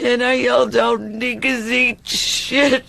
and I yelled out niggas eat shit,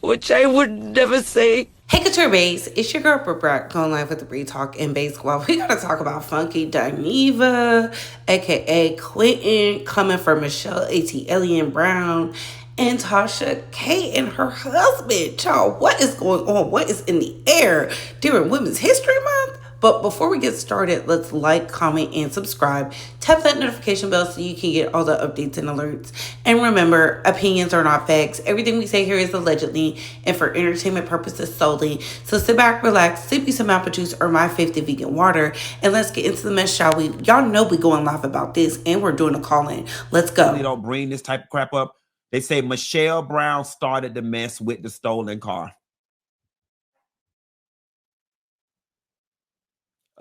which I would never say. Hey Couture Base, it's your girl Brooke going live with the Bree Talk and Base Squad. We gotta talk about Funky Dineva, aka Clinton, coming for Michelle ATLien Brown, and Tasha K and her husband. Y'all, what is going on? What is in the air during Women's History Month? But before we get started, let's like, comment, and subscribe. Tap that notification bell so you can get all the updates and alerts. And remember, opinions are not facts. Everything we say here is allegedly and for entertainment purposes solely. So sit back, relax, sip you some apple juice or my 50 vegan water, and let's get into the mess, shall we? Y'all know we going live about this, and we're doing a call-in. Let's go. They don't bring this type of crap up. They say Michelle Brown started the mess with the stolen car.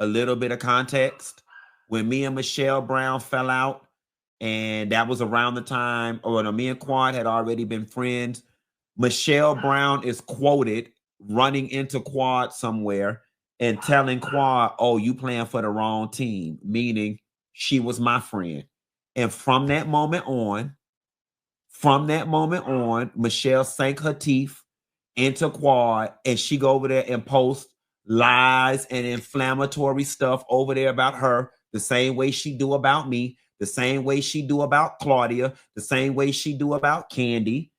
A little bit of context. When me and Michelle Brown fell out, and that was around the time, or no, me and Quad had already been friends. Michelle Brown is quoted running into Quad somewhere and telling Quad, "Oh, you playing for the wrong team," meaning she was my friend. And from that moment on, Michelle sank her teeth into Quad, and she go over there and post lies and inflammatory stuff over there about her, the same way she do about me, the same way she do about Claudia, the same way she do about Candy.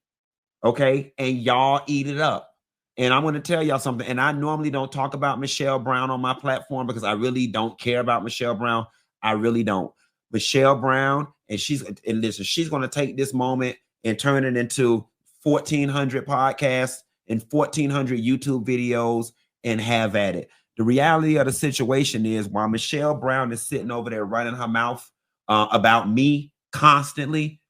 Okay, and y'all eat it up. And I'm going to tell y'all something, and I normally don't talk about Michelle Brown on my platform because I really don't care about Michelle Brown. I really don't. Michelle Brown, and listen, she's going to take this moment and turn it into 1,400 podcasts and 1,400 YouTube videos and have at it. The reality of the situation is, while Michelle Brown is sitting over there running her mouth about me constantly,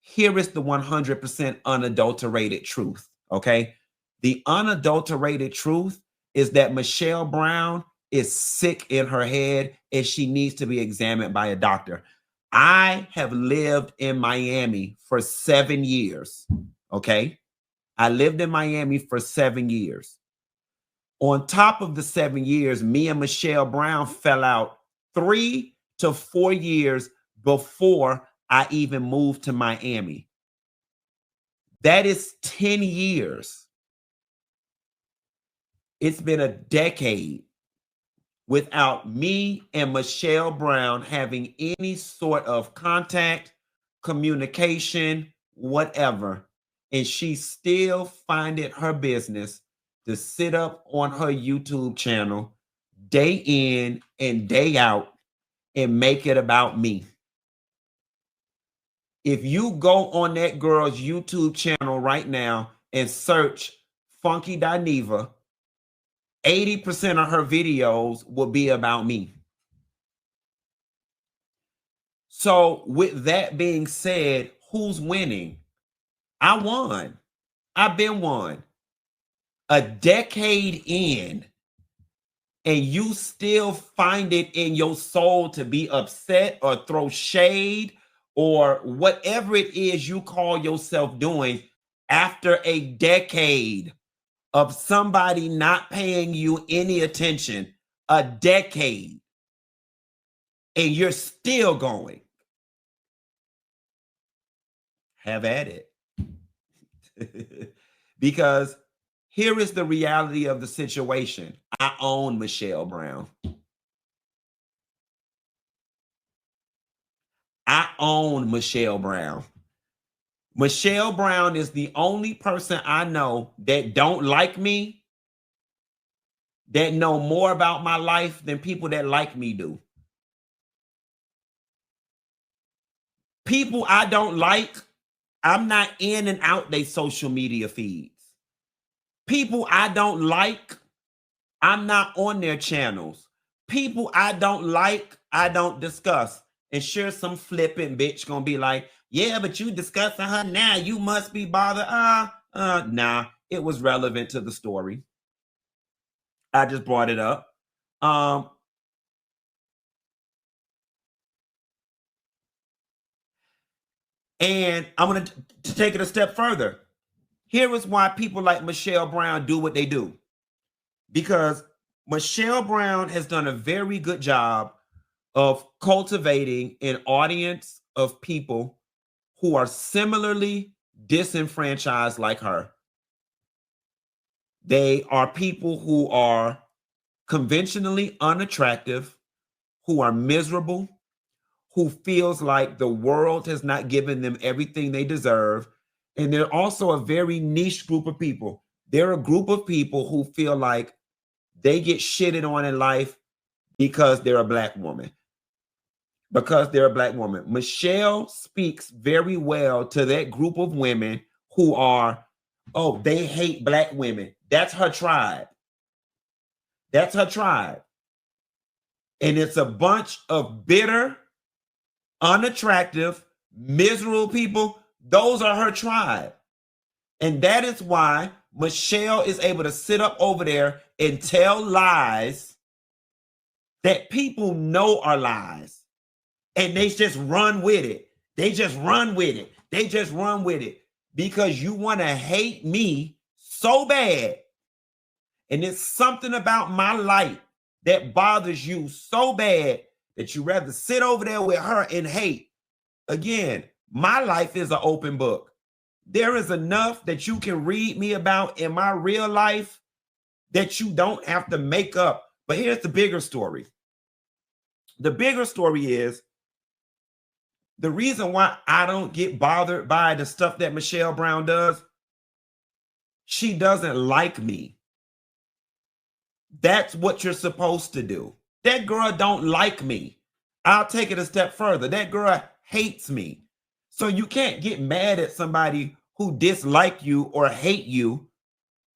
here is the 100% unadulterated truth, okay? The unadulterated truth is that Michelle Brown is sick in her head and she needs to be examined by a doctor. I have lived in Miami for 7 years, okay? I lived in Miami for 7 years. On top of the 7 years, me and Michelle Brown fell out 3 to 4 years before I even moved to Miami. That is 10 years. It's been a decade without me and Michelle Brown having any sort of contact, communication, whatever. And she still find it her business to sit up on her YouTube channel day in and day out and make it about me. If you go on that girl's YouTube channel right now and search Funky Dineva, 80% of her videos will be about me. So with that being said, who's winning? I won. I've been won. A decade in, and you still find it in your soul to be upset or throw shade or whatever it is you call yourself doing after a decade of somebody not paying you any attention, a decade, and you're still going. Have at it. Because here is the reality of the situation. I own Michelle Brown. I own Michelle Brown. Michelle Brown is the only person I know that don't like me, that know more about my life than people that like me do. People I don't like, I'm not in and out their social media feeds. People I don't like, I'm not on their channels. People I don't like, I don't discuss. And sure, some flipping bitch gonna be like, yeah, but you discussing her now, you must be bothered. Nah, it was relevant to the story. I just brought it up. And I'm going to take it a step further. Here is why people like Michelle Brown do what they do. Because Michelle Brown has done a very good job of cultivating an audience of people who are similarly disenfranchised like her. They are people who are conventionally unattractive, who are miserable, who feels like the world has not given them everything they deserve. And they're also a very niche group of people. They're a group of people who feel like they get shitted on in life because they're a Black woman. Because they're a Black woman. Michelle speaks very well to that group of women who are, oh, they hate Black women. That's her tribe. That's her tribe. And it's a bunch of bitter, unattractive, miserable people. Those are her tribe. And that is why Michelle is able to sit up over there and tell lies that people know are lies. And they just run with it. They just run with it. They just run with it because you want to hate me so bad. And it's something about my light that bothers you so bad that you rather sit over there with her and hate. Again, my life is an open book. There is enough that you can read me about in my real life that you don't have to make up. But here's the bigger story. The bigger story is the reason why I don't get bothered by the stuff that Michelle Brown does. She doesn't like me. That's what you're supposed to do. That girl don't like me. I'll take it a step further. That girl hates me. So you can't get mad at somebody who dislike you or hate you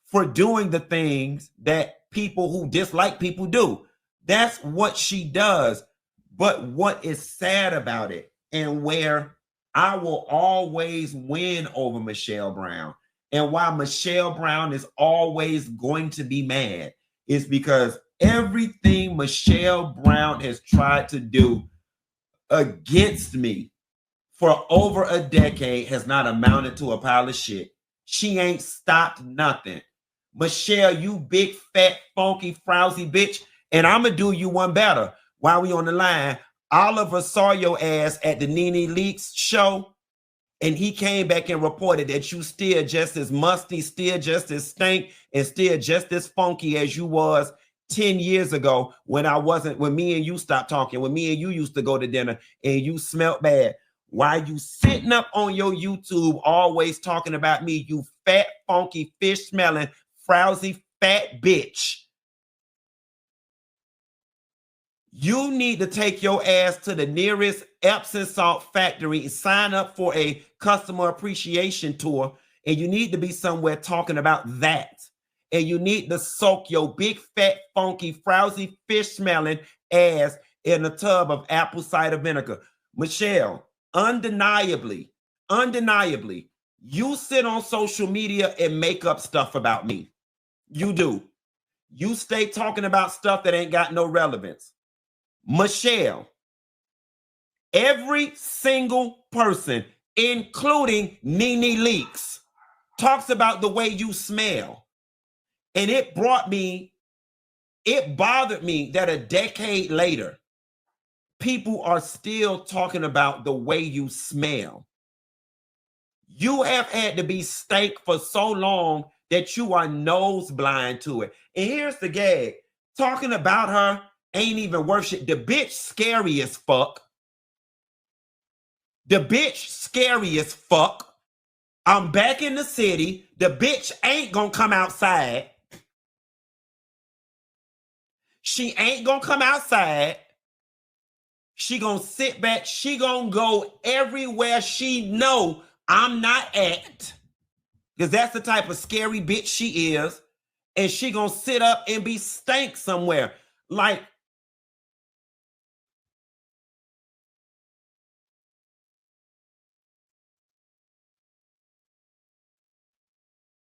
for doing the things that people who dislike people do. That's what she does. But what is sad about it, and where I will always win over Michelle Brown, and why Michelle Brown is always going to be mad, is because everything Michelle Brown has tried to do against me for over a decade has not amounted to a pile of shit. She ain't stopped nothing. Michelle, you big, fat, funky, frowsy bitch. And I'm going to do you one better. While we on the line, Oliver saw your ass at the Nene Leakes show, and he came back and reported that you still just as musty, still just as stink, and still just as funky as you was 10 years ago when me and you stopped talking, when me and you used to go to dinner and you smelled bad. Why you sitting up on your YouTube always talking about me, you fat, funky, fish-smelling, frowsy, fat bitch? You need to take your ass to the nearest Epsom salt factory and sign up for a customer appreciation tour. And you need to be somewhere talking about that. And you need to soak your big, fat, funky, frowsy, fish-smelling ass in a tub of apple cider vinegar. Michelle, undeniably, you sit on social media and make up stuff about me. You do. You stay talking about stuff that ain't got no relevance. Michelle, every single person, including Nene Leakes, talks about the way you smell. And it bothered me that a decade later, people are still talking about the way you smell. You have had to be stank for so long that you are nose blind to it. And here's the gag. Talking about her ain't even worth shit. The bitch scary as fuck. The bitch scary as fuck. I'm back in the city. The bitch ain't gonna come outside. She ain't gonna come outside. She gonna sit back. She gonna go everywhere she know I'm not at. Because that's the type of scary bitch she is. And she gonna sit up and be stank somewhere. Like,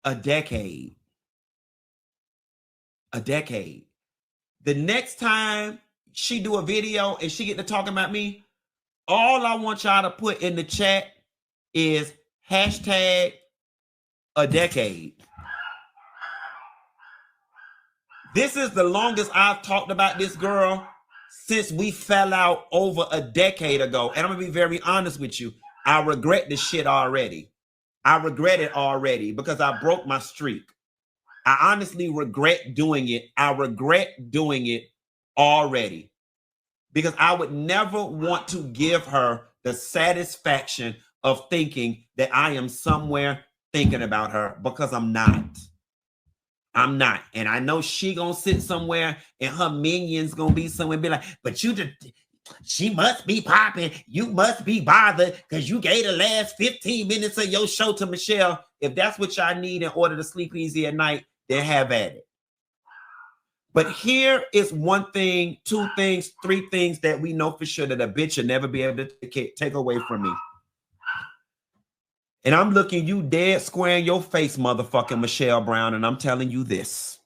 a decade. The next time she do a video and she get to talking about me, all I want y'all to put in the chat is hashtag a decade. This is the longest I've talked about this girl since we fell out over a decade ago. And I'm gonna be very honest with you. I regret this shit already. I regret it already because I broke my streak. I honestly regret doing it. I regret doing it already because I would never want to give her the satisfaction of thinking that I am somewhere thinking about her, because I'm not. I'm not. And I know she gonna sit somewhere and her minions gonna be somewhere and be like, but you just, she must be popping. You must be bothered because you gave the last 15 minutes of your show to Michelle. If that's what y'all need in order to sleep easy at night, then have at it. But here is one thing, two things, three things that we know for sure that a bitch should never be able to take away from me. And I'm looking you dead square in your face, motherfucking Michelle Brown, and I'm telling you this.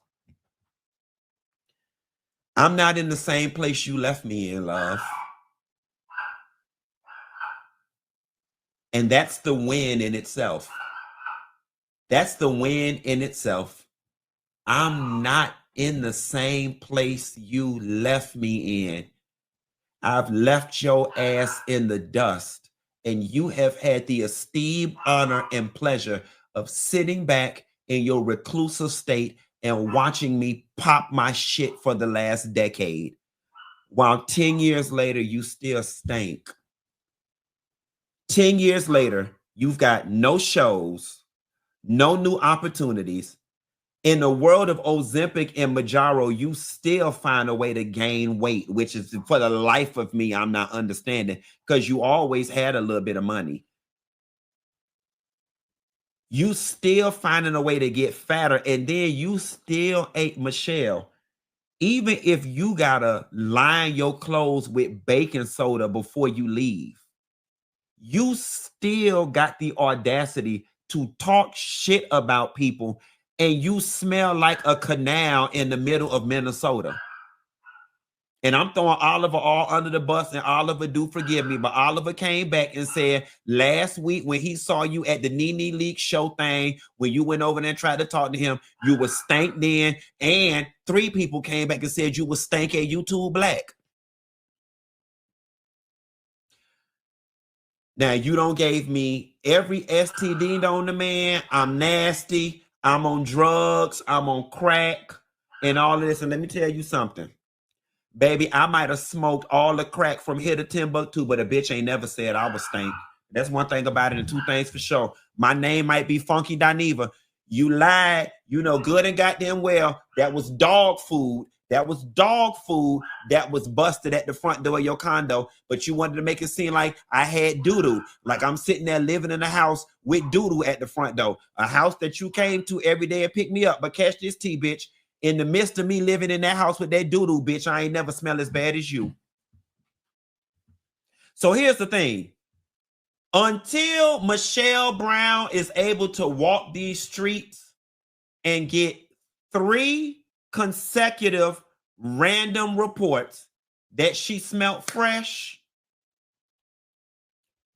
I'm not in the same place you left me in, love. And that's the win in itself. That's the win in itself. I'm not in the same place you left me in. I've left your ass in the dust, and you have had the esteem, honor, and pleasure of sitting back in your reclusive state and watching me pop my shit for the last decade, while 10 years later, you still stink. 10 years later, you've got no shows, no new opportunities. In the world of Ozempic and Mounjaro, you still find a way to gain weight, which is, for the life of me, I'm not understanding, because you always had a little bit of money. You still finding a way to get fatter, and then you still ate Michelle. Even if you gotta line your clothes with baking soda before you leave, you still got the audacity to talk shit about people, and you smell like a canal in the middle of Minnesota. And I'm throwing Oliver all under the bus, and Oliver, do forgive me, but Oliver came back and said last week when he saw you at the Nene Leak show thing, when you went over there and tried to talk to him, you were stank then, and 3 people came back and said you were stank at YouTube Black. Now, you don't gave me every STD on the man. I'm nasty. I'm on drugs. I'm on crack and all of this. And let me tell you something. Baby, I might have smoked all the crack from here to Timbuktu, but a bitch ain't never said I was stank. That's one thing about it, and 2 things for sure. My name might be Funky Dineva. You lied. You know good and goddamn well that was dog food. That was dog food that was busted at the front door of your condo, but you wanted to make it seem like I had doo-doo, like I'm sitting there living in a house with doo-doo at the front door, a house that you came to every day and picked me up. But catch this tea, bitch. In the midst of me living in that house with that doo-doo, bitch, I ain't never smell as bad as you. So here's the thing. Until Michelle Brown is able to walk these streets and get 3 consecutive random reports that she smelled fresh,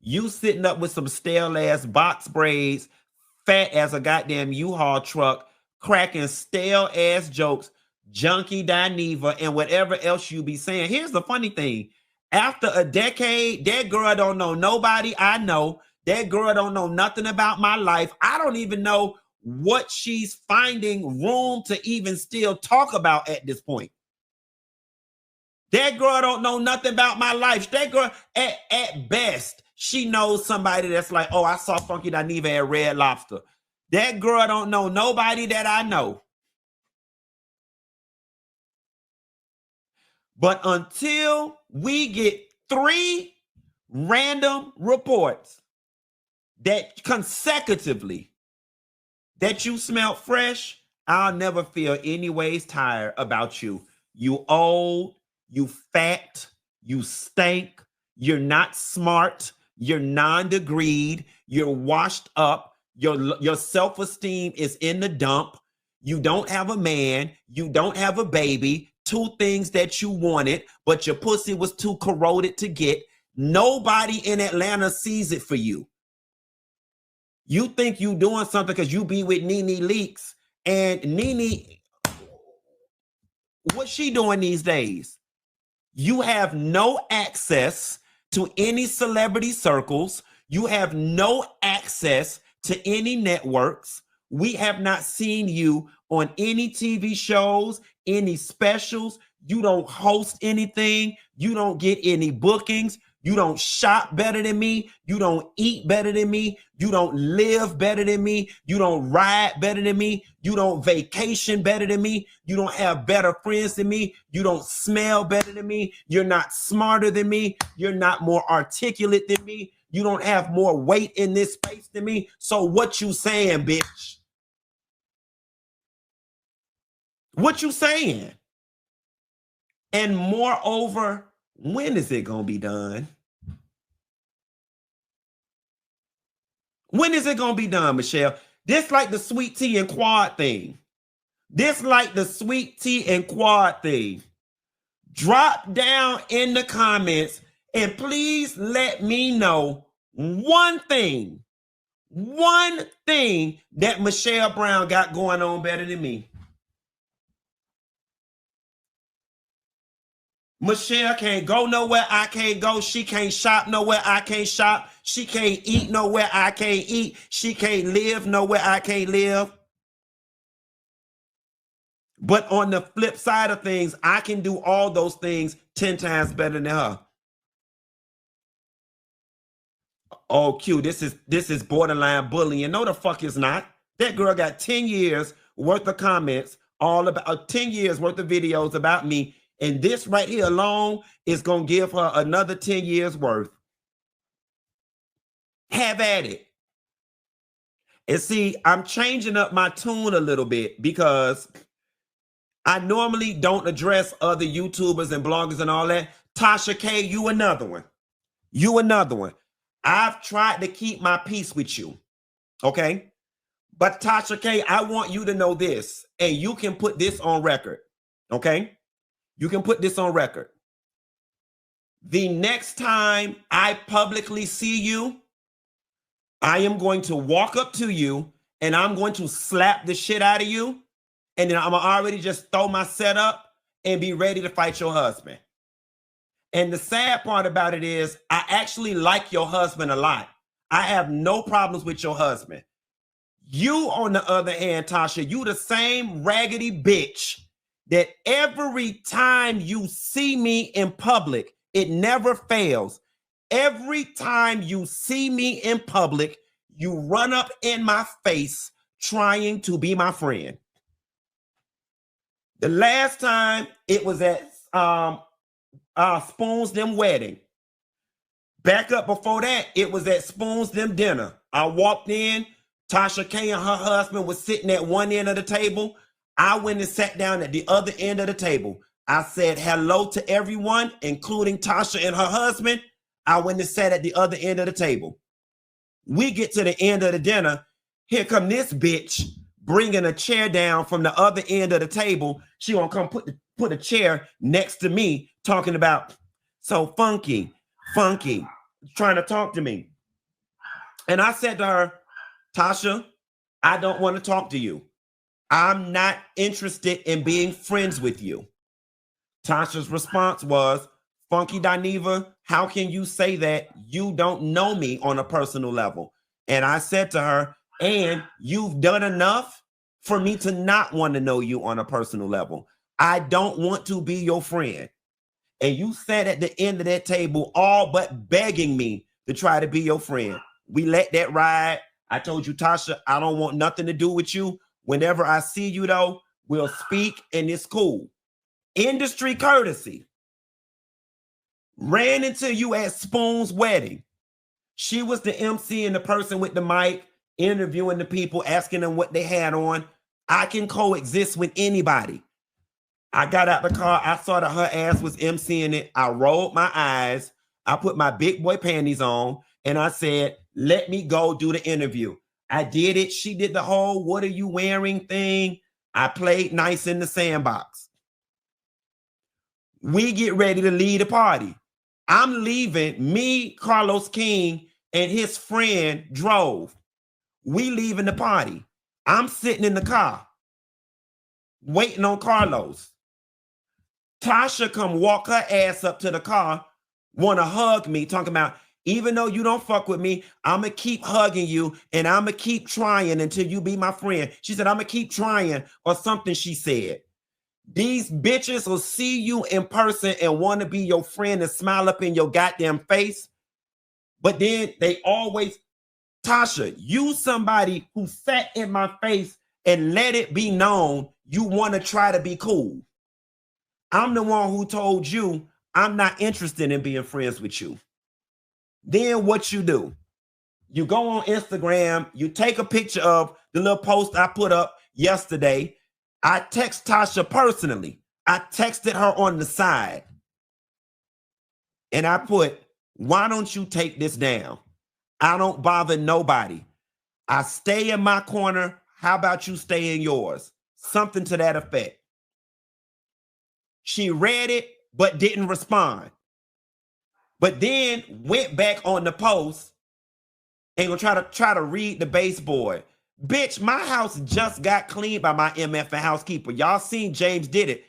you sitting up with some stale ass box braids, fat as a goddamn U-Haul truck, cracking stale ass jokes, junkie Dineva, and whatever else you be saying. Here's the funny thing. After a decade, that girl don't know nobody I know. That girl don't know nothing about my life. I don't even know what she's finding room to even still talk about at this point. That girl don't know nothing about my life. That girl, at best, she knows somebody that's like, oh, I saw Funky Dineva at Red Lobster. That girl don't know nobody that I know. But until we get 3 random reports that consecutively that you smell fresh, I'll never feel any ways tired about you. You old, you fat, you stink, you're not smart, you're non-degreed, you're washed up, your self-esteem is in the dump, you don't have a man, you don't have a baby, 2 things that you wanted, but your pussy was too corroded to get. Nobody in Atlanta sees it for you. You think you doing something because you be with Nene Leaks, and Nene, what's she doing these days? You have no access to any celebrity circles. You have no access to any networks. We have not seen you on any TV shows, any specials. You don't host anything. You don't get any bookings. You don't shop better than me. You don't eat better than me. You don't live better than me. You don't ride better than me. You don't vacation better than me. You don't have better friends than me. You don't smell better than me. You're not smarter than me. You're not more articulate than me. You don't have more weight in this space than me. So what you saying, bitch? What you saying? And moreover, when is it going to be done? When is it going to be done, Michelle? This like the sweet tea and quad thing. This like the sweet tea and quad thing. Drop down in the comments and please let me know one thing that Michelle Brown got going on better than me. Michelle can't go nowhere I can't go. She can't shop nowhere I can't shop. She can't eat nowhere I can't eat. She can't live nowhere I can't live. But on the flip side of things, I can do all those things 10 times better than her. Oh, Q, this is borderline bullying. No, the fuck is not. That girl got 10 years worth of comments, all about 10 years worth of videos about me. And this right here alone is going to give her another 10 years worth. Have at it. And see, I'm changing up my tune a little bit because I normally don't address other YouTubers and bloggers and all that. Tasha K, you another one. You another one. I've tried to keep my peace with you. Okay? But Tasha K, I want you to know this, and you can put this on record. Okay? You can put this on record. The next time I publicly see you, I am going to walk up to you and I'm going to slap the shit out of you. And then I'm already just throw my setup and be ready to fight your husband. And the sad part about it is I actually like your husband a lot. I have no problems with your husband. You, on the other hand, Tasha, you the same raggedy bitch that every time you see me in public, it never fails. Every time you see me in public, you run up in my face trying to be my friend. The last time it was at Spoon's Them wedding. Back up before that, it was at Spoon's Them dinner. I walked in, Tasha K and her husband was sitting at one end of the table. I went and sat down at the other end of the table. I said hello to everyone, including Tasha and her husband. I went and sat at the other end of the table. We get to the end of the dinner. Here come this bitch bringing a chair down from the other end of the table. She gonna come put a chair next to me, talking about so funky, trying to talk to me. And I said to her, Tasha, I don't want to talk to you. I'm not interested in being friends with you. Tasha's response was, Funky Dineva, how can you say that? You don't know me on a personal level. And I said to her, and you've done enough for me to not want to know you on a personal level. I don't want to be your friend. And you sat at the end of that table all but begging me to try to be your friend. We let that ride. I told you, Tasha, I don't want nothing to do with you. Whenever I see you, though, we'll speak and it's cool. Industry courtesy. Ran into you at Spoon's wedding. She was the MC and the person with the mic, interviewing the people, asking them what they had on. I can coexist with anybody. I got out the car. I saw that her ass was MCing it. I rolled my eyes. I put my big boy panties on and I said, let me go do the interview. I did it. She did the whole what are you wearing thing. I played nice in the sandbox. We get ready to leave the party. I'm leaving. Me, Carlos King, and his friend drove. We leaving the party. I'm sitting in the car waiting on Carlos. Tasha come walk her ass up to the car, want to hug me, talking about, even though you don't fuck with me, I'm going to keep hugging you and I'm going to keep trying until you be my friend. She said, I'm going to keep trying or something she said. These bitches will see you in person and want to be your friend and smile up in your goddamn face. But then they always, Tasha, you somebody who sat in my face and let it be known you want to try to be cool. I'm the one who told you I'm not interested in being friends with you. Then what you do? You go on Instagram, you take a picture of the little post I put up yesterday. I text Tasha personally. I texted her on the side. And I put, why don't you take this down? I don't bother nobody. I stay in my corner. How about you stay in yours? Something to that effect. She read it, but didn't respond. But then went back on the post and gonna try to read the baseboard. Bitch, my house just got cleaned by my MF and housekeeper. Y'all seen James did it.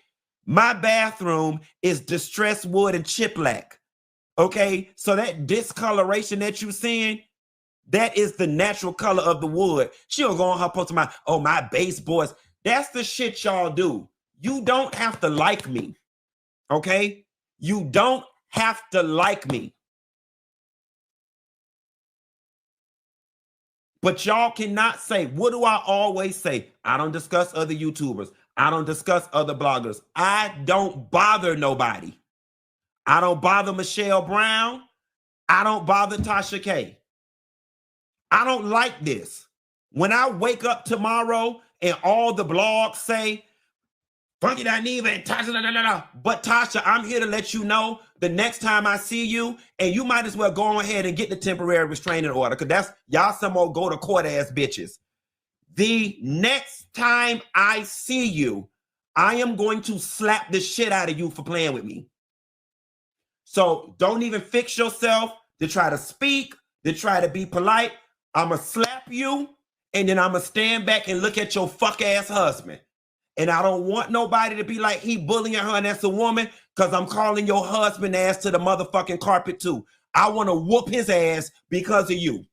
My bathroom is distressed wood and chiplac. Okay, so that discoloration that you seeing, that is the natural color of the wood. She'll go on her post about, oh, my baseboards. That's the shit y'all do. You don't have to like me. Okay? You don't have to like me. But y'all cannot say, what do I always say? I don't discuss other YouTubers. I don't discuss other bloggers. I don't bother nobody. I don't bother Michelle Brown. I don't bother Tasha K. I don't like this. When I wake up tomorrow and all the blogs say, Funky Dineva and Tasha, but Tasha, I'm here to let you know the next time I see you, and you might as well go ahead and get the temporary restraining order, because that's y'all some old go to court ass bitches. The next time I see you, I am going to slap the shit out of you for playing with me. So don't even fix yourself to try to speak, to try to be polite. I'm going to slap you, and then I'm going to stand back and look at your fuck ass husband. And I don't want nobody to be like, he bullying her and that's a woman, because I'm calling your husband ass to the motherfucking carpet too. I want to whoop his ass because of you.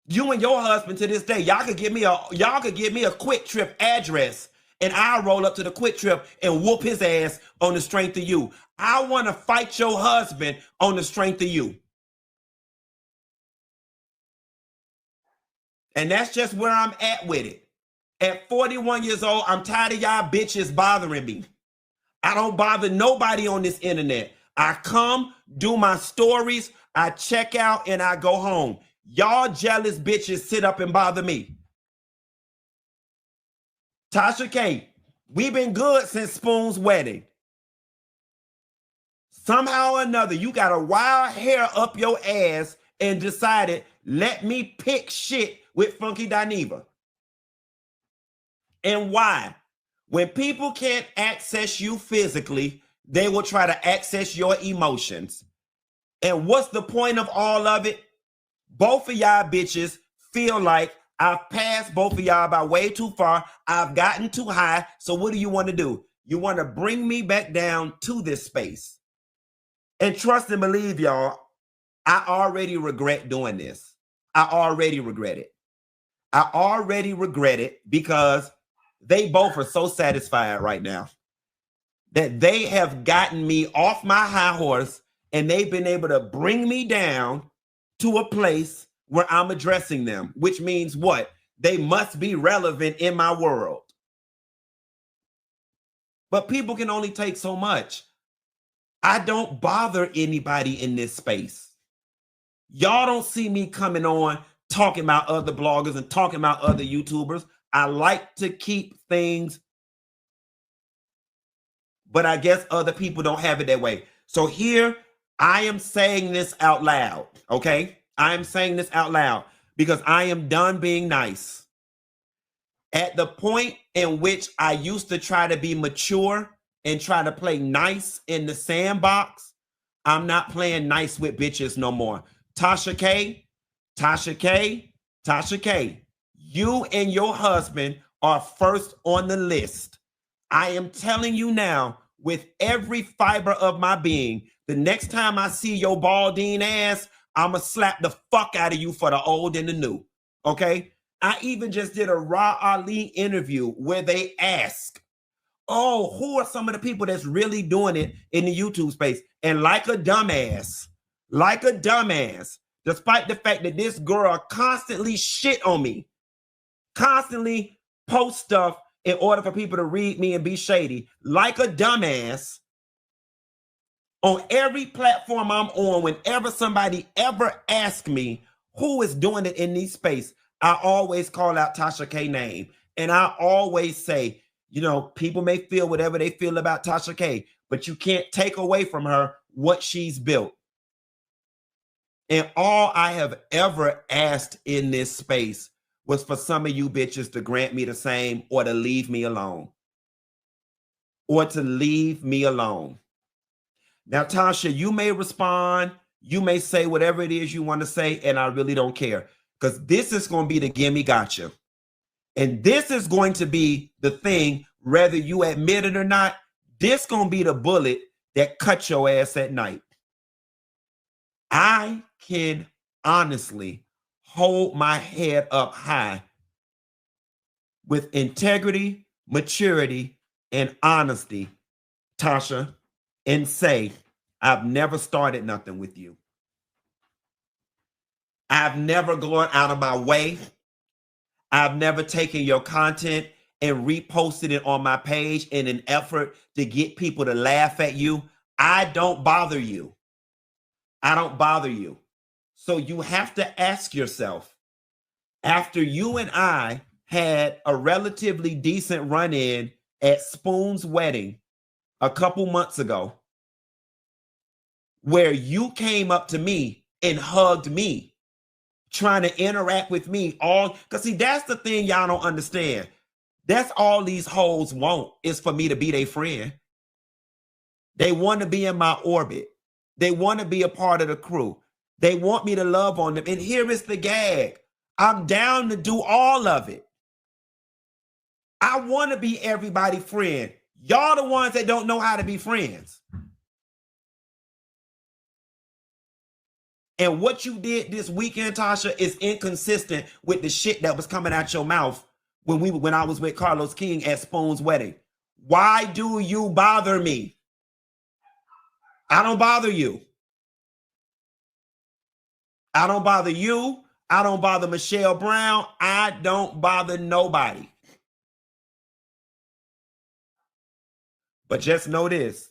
You and your husband to this day, y'all could give me a Quick Trip address, and I'll roll up to the Quick Trip and whoop his ass on the strength of you. I want to fight your husband on the strength of you. And that's just where I'm at with it. At 41 years old, I'm tired of y'all bitches bothering me. I don't bother nobody on this internet. I come, do my stories, I check out, and I go home. Y'all jealous bitches sit up and bother me. Tasha K, we've been good since Spoon's wedding. Somehow or another, you got a wild hair up your ass and decided, let me pick shit with Funky Dineva. And why? When people can't access you physically, they will try to access your emotions. And what's the point of all of it? Both of y'all bitches feel like I've passed both of y'all by way too far. I've gotten too high. So what do you want to do? You want to bring me back down to this space. And trust and believe, y'all, I already regret doing this. I already regret it. I already regret it because they both are so satisfied right now that they have gotten me off my high horse and they've been able to bring me down to a place where I'm addressing them, which means what? They must be relevant in my world. But people can only take so much. I don't bother anybody in this space. Y'all don't see me coming on talking about other bloggers and talking about other YouTubers. I like to keep things, but I guess other people don't have it that way. So here, I am saying this out loud, okay? I am saying this out loud because I am done being nice. At the point in which I used to try to be mature and try to play nice in the sandbox, I'm not playing nice with bitches no more. Tasha K, Tasha K, you and your husband are first on the list I am telling you now, with every fiber of my being, the next time I see your balding ass, I'ma slap the fuck out of you for the old and the new. Okay? I even just did a Raw Ali interview where they ask, oh, who are some of the people that's really doing it in the YouTube space? And like a dumbass, despite the fact that this girl constantly shit on me, constantly post stuff in order for people to read me and be shady, like a dumbass, on every platform I'm on, whenever somebody ever asks me who is doing it in these space, I always call out Tasha K name. And I always say, you know, people may feel whatever they feel about Tasha K, but you can't take away from her what she's built. And all I have ever asked in this space was for some of you bitches to grant me the same, or to leave me alone. Or to leave me alone. Now, Tasha, you may respond, you may say whatever it is you want to say, and I really don't care. Because this is going to be the gimme gotcha. And this is going to be the thing, whether you admit it or not, this going to be the bullet that cuts your ass at night. I can honestly hold my head up high with integrity, maturity, and honesty, Tasha, and say, I've never started nothing with you. I've never gone out of my way. I've never taken your content and reposted it on my page in an effort to get people to laugh at you. I don't bother you. I don't bother you. So you have to ask yourself, after you and I had a relatively decent run-in at Spoon's wedding a couple months ago, where you came up to me and hugged me, trying to interact with me, all because see, that's the thing y'all don't understand. That's all these hoes want, is for me to be their friend. They want to be in my orbit. They want to be a part of the crew. They want me to love on them. And here is the gag. I'm down to do all of it. I want to be everybody's friend. Y'all the ones that don't know how to be friends. And what you did this weekend, Tasha, is inconsistent with the shit that was coming out your mouth when I was with Carlos King at Spoon's wedding. Why do you bother me? I don't bother you. I don't bother you. I don't bother Michelle Brown. I don't bother nobody. But just know this.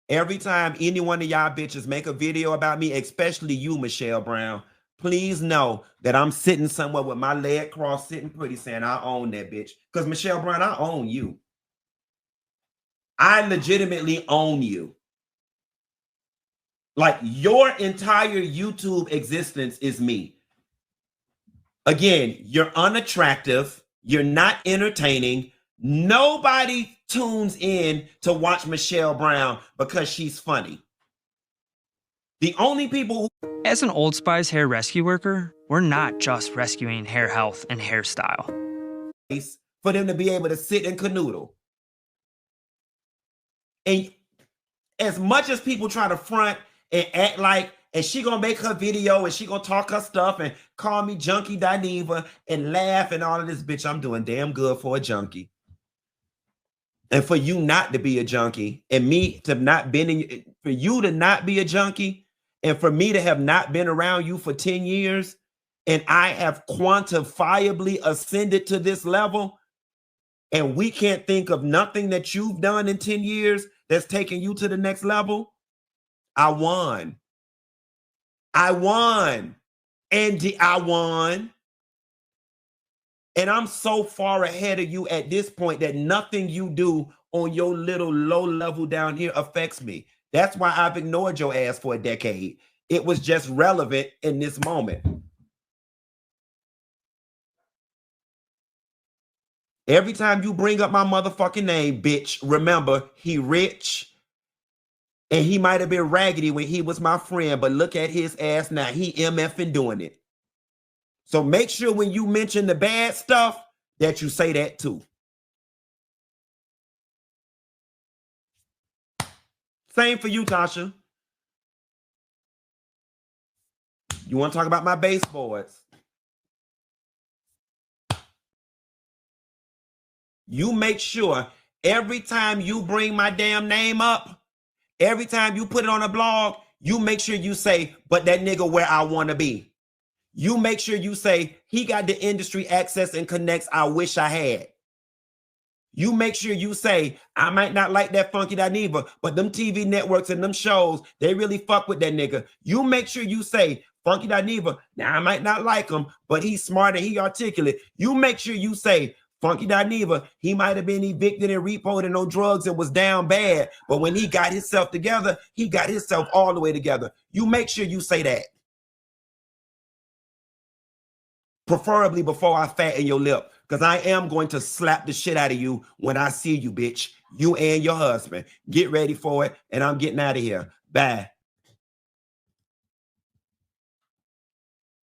Every time any one of y'all bitches make a video about me, especially you, Michelle Brown, please know that I'm sitting somewhere with my leg crossed, sitting pretty, saying I own that bitch. Because Michelle Brown, I own you. I legitimately own you. Like, your entire YouTube existence is me. Again, you're unattractive. You're not entertaining. Nobody tunes in to watch Michelle Brown because she's funny. The only people who... As an Old Spice hair rescue worker, we're not just rescuing hair health and hairstyle. For them to be able to sit and canoodle. And as much as people try to front and act like, and she gonna make her video and she gonna talk her stuff and call me Junkie Dineva and laugh and all of this, bitch, I'm doing damn good for a junkie. And for you not to be a junkie, and me to not been in, for you to not be a junkie, and for me to have not been around you for 10 years, and I have quantifiably ascended to this level, and we can't think of nothing that you've done in 10 years that's taken you to the next level, I won. I won. Andy, I won. And I'm so far ahead of you at this point that nothing you do on your little low level down here affects me. That's why I've ignored your ass for a decade. It was just relevant in this moment. Every time you bring up my motherfucking name, bitch, remember, he rich. And he might have been raggedy when he was my friend, but look at his ass now. He MFing doing it. So make sure when you mention the bad stuff that you say that too. Same for you, Tasha. You want to talk about my baseboards? You make sure every time you bring my damn name up, every time you put it on a blog, you make sure you say, but that nigga where I want to be. You make sure you say, he got the industry access and connects I wish I had. You make sure you say, I might not like that Funky Dineva, but them TV networks and them shows, they really fuck with that nigga. You make sure you say, Funky Dineva, now I might not like him, but he's smart and he articulate. You make sure you say, Funky Dineva, he might have been evicted and repoed and on drugs and was down bad, but when he got himself together, he got himself all the way together. You make sure you say that. Preferably before I fatten your lip, because I am going to slap the shit out of you when I see you, bitch. You and your husband. Get ready for it, and I'm getting out of here. Bye.